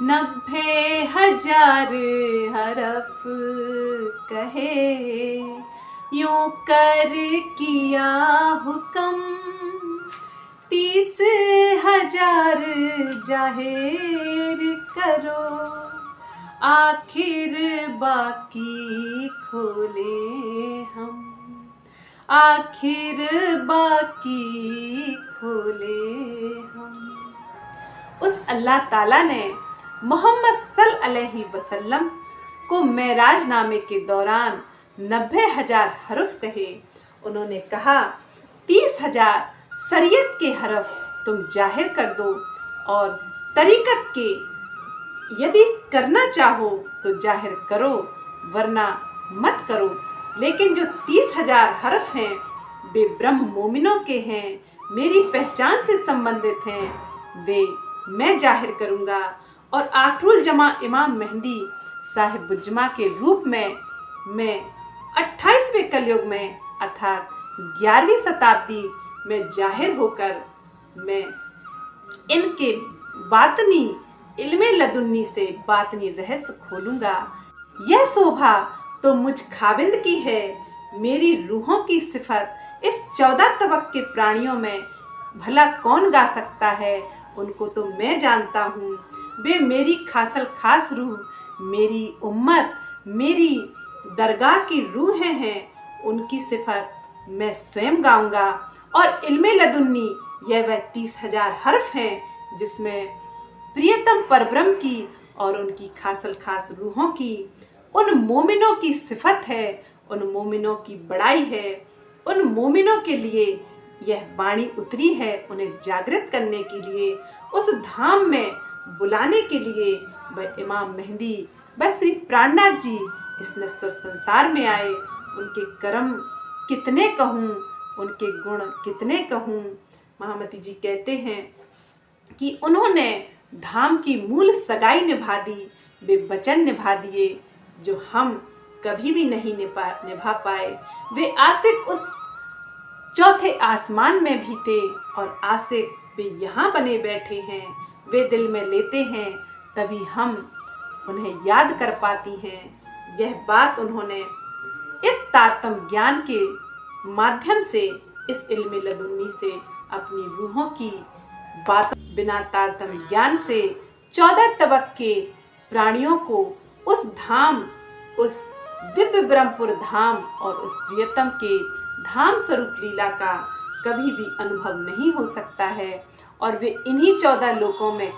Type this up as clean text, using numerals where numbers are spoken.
90,000 हरफ कहे, यूं कर किया हुक्म 30,000 जाहिर करो, आखिर बाकी खोले हम, आखिर बाकी खोले हम। उस अल्लाह ताला ने मोहम्मद सल्लल्लाहु अलैहि वसल्लम को मेराज नामे के दौरान 90,000 हरफ कहे। उन्होंने कहा 30,000 शरीयत के हरफ तुम जाहिर कर दो और तरीकत के यदि करना चाहो तो जाहिर करो वरना मत करो। लेकिन जो 30,000 हरफ हैं वे ब्रह्म मोमिनों के हैं, मेरी पहचान से संबंधित हैं, वे मैं जाहिर करूँगा। और आखिरुल जमा इमाम मेहदी साहिब बुज्जमा के रूप में मैं 28वें कलयुग में अर्थात 11वीं शताब्दी में जाहिर होकर मैं इनके बातनी इल्मे लदुन्नी से बातनी रहस्य खोलूंगा। यह शोभा तो मुझ खाविंद की है, मेरी रूहों की सिफत इस 14 तबक के प्राणियों में भला कौन गा सकता है। उनको तो मैं जानता हूँ, वे मेरी खासल खास रूह, मेरी उम्मत, मेरी दरगाह की रूहें हैं। उनकी सिफत मैं स्वयं गाऊंगा। और इल्मे लदुन्नी यह वह 30,000 हर्फ हैं जिसमें प्रियतम परब्रह्म की और उनकी खासल खास रूहों की, उन मोमिनों की सिफत है, उन मोमिनों की बड़ाई है, उन मोमिनों के लिए यह वाणी उतरी है, उन्हें जागृत करने के लिए, उस धाम में बुलाने के लिए वह इमाम मेहदी, वह श्री प्राणनाथ जी इस नश्वर संसार में आए। उनके कर्म कितने कहूँ, उनके गुण कितने कहूँ। महामती जी कहते हैं कि उन्होंने धाम की मूल सगाई निभा दी, वे वचन निभा दिए जो हम कभी भी नहीं निभा पाए। वे आशिक उस चौथे आसमान में भी थे और आशिक वे यहाँ बने बैठे हैं, वे दिल में लेते हैं तभी हम उन्हें याद कर पाती हैं। यह बात उन्होंने इस तारतम ज्ञान के माध्यम से, इस इल्मे लदुन्नी से अपनी रूहों की बात बिना तारतम ज्ञान से 14 तबक के प्राणियों को उस धाम, उस दिव्य ब्रह्मपुर धाम और उस प्रियतम के धाम स्वरूप लीला का कभी भी अनुभव नहीं हो सकता है। और वे इन्हीं 14 लोकों में